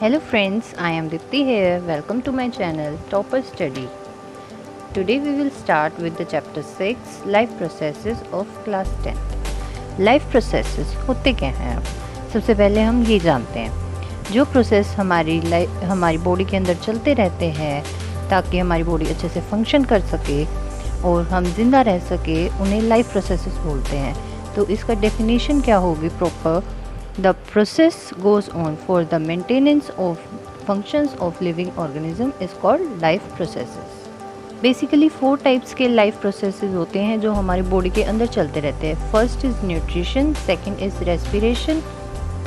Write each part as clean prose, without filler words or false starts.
Hello friends, I am Dipti here. Welcome to my channel Topper Study. Today we will start with the chapter 6 Life Processes of class 10th. Life processes होते क्या हैं? सबसे पहले हम ये जानते हैं जो प्रोसेस हमारी बॉडी के अंदर चलते रहते हैं ताकि हमारी बॉडी अच्छे से फंक्शन कर सके और हम जिंदा रह सके, उन्हें लाइफ प्रोसेसेस बोलते हैं। तो इसका डेफिनेशन क्या होगी proper? The process goes on for the maintenance of functions of living organism is called life processes. Basically 4 types के life processes होते हैं जो हमारी बॉडी के अंदर चलते रहते हैं। First is nutrition, second is respiration,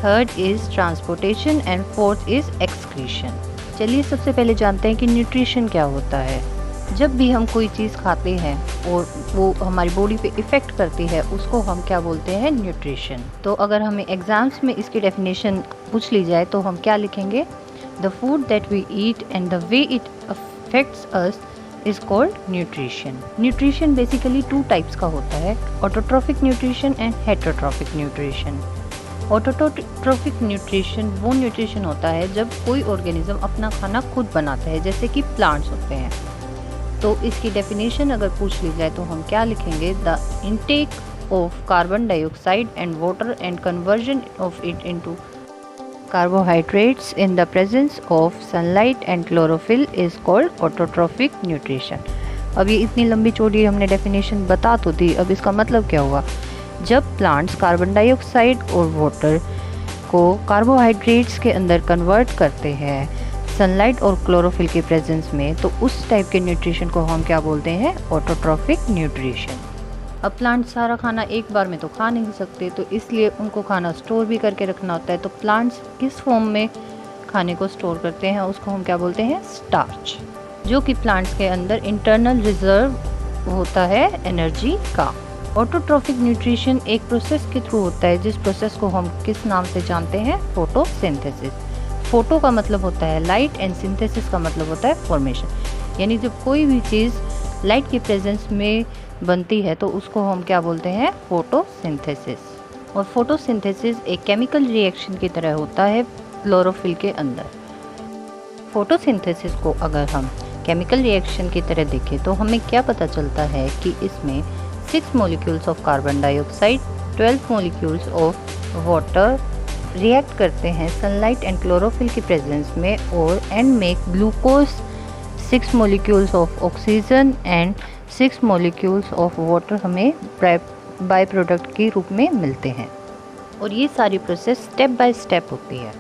third is transportation and fourth is excretion. चलिए सबसे पहले जानते हैं कि न्यूट्रिशन क्या होता है। जब भी हम कोई चीज़ खाते हैं और वो हमारी बॉडी पे इफ़ेक्ट करती है उसको हम क्या बोलते हैं? न्यूट्रिशन। तो अगर हमें एग्ज़ाम्स में इसकी डेफिनेशन पूछ ली जाए तो हम क्या लिखेंगे? The food that we eat and the way it affects us is called nutrition. Nutrition basically 2 types का होता है, autotrophic nutrition and heterotrophic nutrition. Autotrophic nutrition वो न्यूट्रिशन होता है जब कोई ऑर्गेनिज्म अपना खाना खुद बनाता है, जैसे कि प्लांट्स होते हैं। तो इसकी डेफिनेशन अगर पूछ ली जाए तो हम क्या लिखेंगे? The intake of carbon dioxide and water and conversion of it into carbohydrates in the presence of sunlight and chlorophyll is called autotrophic nutrition. अब ये इतनी लंबी चौड़ी हमने डेफिनेशन बता तो दी, अब इसका मतलब क्या हुआ? जब प्लांट्स कार्बन डाइऑक्साइड और वाटर को कार्बोहाइड्रेट्स के अंदर कन्वर्ट करते हैं सनलाइट और क्लोरोफिल के प्रेजेंस में, तो उस टाइप के न्यूट्रिशन को हम क्या बोलते हैं? Autotrophic nutrition. अब प्लांट सारा खाना एक बार में तो खा नहीं सकते, तो इसलिए उनको खाना स्टोर भी करके रखना होता है। तो प्लांट्स किस फॉर्म में खाने को स्टोर करते हैं उसको हम क्या बोलते हैं? स्टार्च, जो कि प्लांट्स के अंदर इंटरनल रिजर्व होता है एनर्जी का। ऑटोट्रॉफिक न्यूट्रिशन एक प्रोसेस के थ्रू होता है जिस प्रोसेस को हम किस नाम से जानते हैं? फोटोसिंथेसिस। फोटो का मतलब होता है लाइट एंड सिंथेसिस का मतलब होता है फॉर्मेशन। यानी जब कोई भी चीज़ लाइट के प्रेजेंस में बनती है तो उसको हम क्या बोलते हैं? फोटोसिंथेसिस। और फोटोसिंथेसिस एक केमिकल रिएक्शन की तरह होता है क्लोरोफिल के अंदर। फोटोसिंथेसिस को अगर हम केमिकल रिएक्शन की तरह देखें तो हमें क्या पता चलता है कि इसमें 6 molecules of carbon dioxide, 12 molecules of water react करते हैं सनलाइट एंड क्लोरोफिल के प्रेजेंस में और and make glucose, 6 molecules of oxygen and 6 molecules of water हमें बाय प्रोडक्ट के रूप में मिलते हैं। और ये सारी प्रोसेस स्टेप बाय स्टेप होती है,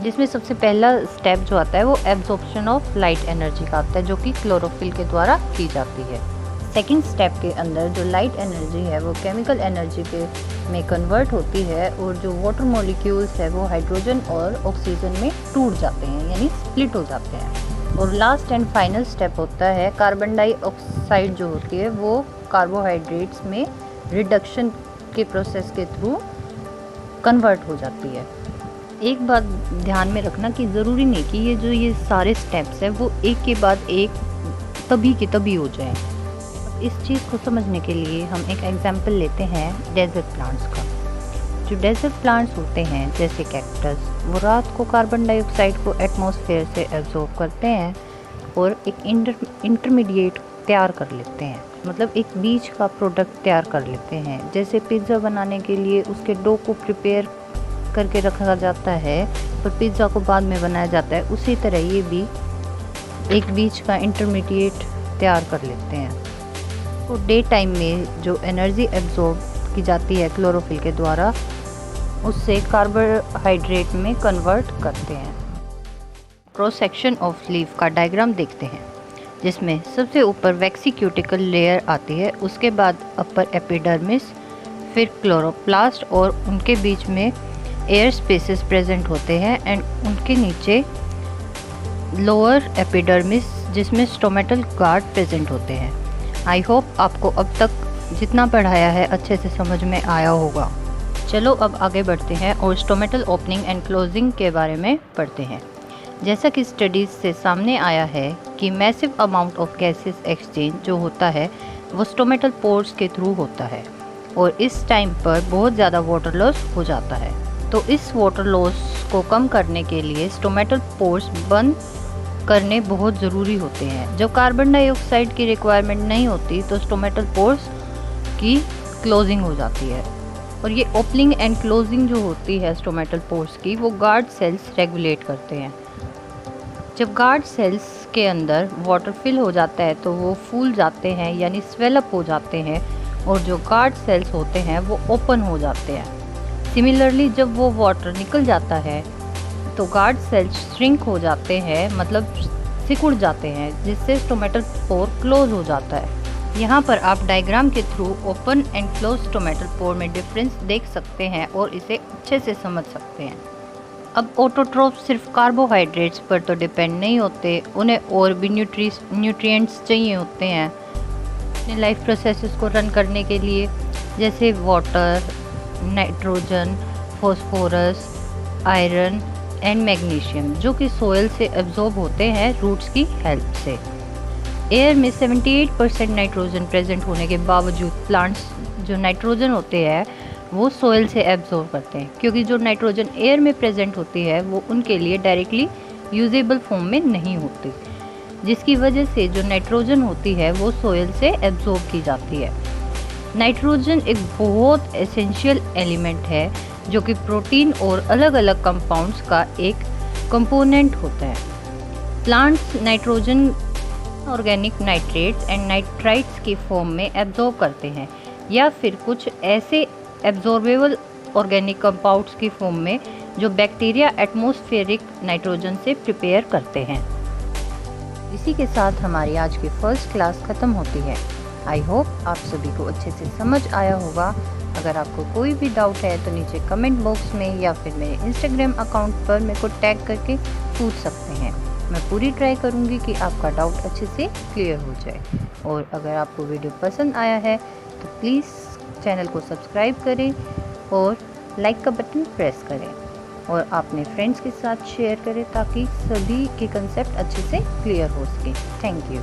जिसमें सबसे पहला स्टेप जो आता है वो एब्जॉर्प्शन ऑफ लाइट एनर्जी का आता है, जो कि क्लोरोफिल के द्वारा की जाती है। सेकेंड स्टेप के अंदर जो लाइट एनर्जी है वो केमिकल एनर्जी में कन्वर्ट होती है और जो वाटर मॉलिक्यूल्स है वो हाइड्रोजन और ऑक्सीजन में टूट जाते हैं, यानी स्प्लिट हो जाते हैं। और लास्ट एंड फाइनल स्टेप होता है कार्बन डाइऑक्साइड जो होती है वो कार्बोहाइड्रेट्स में रिडक्शन के प्रोसेस के थ्रू कन्वर्ट हो जाती है। एक बात ध्यान में रखना कि ज़रूरी नहीं कि ये सारे स्टेप्स हैं वो एक के बाद एक तभी के तभी हो जाएं। इस चीज़ को समझने के लिए हम एक एग्जाम्पल लेते हैं डेजर्ट प्लांट्स का। जो डेजर्ट प्लांट्स होते हैं जैसे कैक्टस, वो रात को कार्बन डाइऑक्साइड को एटमॉस्फेयर से एब्जॉर्ब करते हैं और एक इंटरमीडिएट तैयार कर लेते हैं, मतलब एक बीच का प्रोडक्ट तैयार कर लेते हैं। जैसे पिज़्ज़ा बनाने के लिए उसके डो को प्रिपेयर करके रखा जाता है पर पिज़्ज़ा को बाद में बनाया जाता है, उसी तरह ये भी एक बीच का इंटरमीडिएट तैयार कर लेते हैं। तो डे टाइम में जो एनर्जी एब्जॉर्ब की जाती है क्लोरोफिल के द्वारा उससे कार्बोहाइड्रेट में कन्वर्ट करते हैं। क्रॉस सेक्शन ऑफ लीफ का डायग्राम देखते हैं, जिसमें सबसे ऊपर वैक्सी क्यूटिकल लेयर आती है, उसके बाद अपर एपिडर्मिस, फिर क्लोरोप्लास्ट और उनके बीच में एयर स्पेसेस प्रेजेंट होते हैं एंड उनके नीचे लोअर एपिडर्मिस जिसमें स्टोमेटल गार्ड प्रेजेंट होते हैं। आई होप आपको अब तक जितना पढ़ाया है अच्छे से समझ में आया होगा। चलो अब आगे बढ़ते हैं और स्टोमेटल ओपनिंग एंड क्लोजिंग के बारे में पढ़ते हैं। जैसा कि स्टडीज़ से सामने आया है कि massive amount of gases exchange जो होता है वो स्टोमेटल पोर्स के थ्रू होता है और इस टाइम पर बहुत ज़्यादा वाटर लॉस हो जाता है। तो इस वाटर लॉस को कम करने के लिए स्टोमेटल पोर्स बंद करने बहुत ज़रूरी होते हैं। जब कार्बन डाइऑक्साइड की रिक्वायरमेंट नहीं होती तो स्टोमेटल पोर्स की क्लोजिंग हो जाती है, और ये ओपनिंग एंड क्लोजिंग जो होती है स्टोमेटल पोर्स की, वो गार्ड सेल्स रेगुलेट करते हैं। जब गार्ड सेल्स के अंदर वाटर फिल हो जाता है तो वो फूल जाते हैं, यानी स्वेलअप हो जाते हैं, और जो गार्ड सेल्स होते हैं वो ओपन हो जाते हैं। सिमिलरली जब वो वाटर निकल जाता है तो गार्ड सेल्स श्रिंक हो जाते हैं, मतलब सिकुड़ जाते हैं, जिससे स्टोमेटल पोर क्लोज हो जाता है। यहाँ पर आप डायग्राम के through open and close stomatal pore में डिफरेंस देख सकते हैं और इसे अच्छे से समझ सकते हैं। अब ऑटोट्रोफ सिर्फ कार्बोहाइड्रेट्स पर तो डिपेंड नहीं होते, उन्हें और भी न्यूट्रिएंट्स चाहिए होते हैं अपने लाइफ प्रोसेसेस को रन करने के लिए, जैसे water, nitrogen, phosphorus, iron and magnesium, जो कि सोयल से एब्जॉर्ब होते हैं रूट्स की हेल्प से। एयर में 78% नाइट्रोजन प्रेजेंट होने के बावजूद प्लांट्स जो नाइट्रोजन होते हैं वो सोयल से एब्जॉर्ब करते हैं, क्योंकि जो नाइट्रोजन एयर में प्रेजेंट होती है वो उनके लिए डायरेक्टली यूजेबल फॉर्म में नहीं होती, जिसकी वजह से जो नाइट्रोजन होती है वो सोयल से एब्जॉर्ब की जाती है। नाइट्रोजन एक बहुत एसेंशियल एलिमेंट है जो कि प्रोटीन और अलग अलग कंपाउंड्स का एक कंपोनेंट होता है। Plants nitrogen organic nitrates and nitrites की फॉर्म में एब्जॉर्ब करते हैं, या फिर कुछ ऐसे एब्जॉर्बेबल ऑर्गेनिक कंपाउंड्स की फॉर्म में जो बैक्टीरिया एटमॉस्फेरिक नाइट्रोजन से प्रिपेयर करते हैं। इसी के साथ हमारी आज की फर्स्ट क्लास ख़त्म होती है। आई होप आप सभी को अच्छे से समझ आया होगा। अगर आपको कोई भी डाउट है तो नीचे कमेंट बॉक्स में या फिर मेरे इंस्टाग्राम अकाउंट पर मेरे को टैग करके पूछ सकते हैं। मैं पूरी ट्राई करूँगी कि आपका डाउट अच्छे से क्लियर हो जाए। और अगर आपको वीडियो पसंद आया है तो प्लीज़ चैनल को सब्सक्राइब करें और लाइक का बटन प्रेस करें, और अपने फ्रेंड्स के साथ शेयर करें ताकि सभी के कंसेप्ट अच्छे से क्लियर हो सके। Thank you.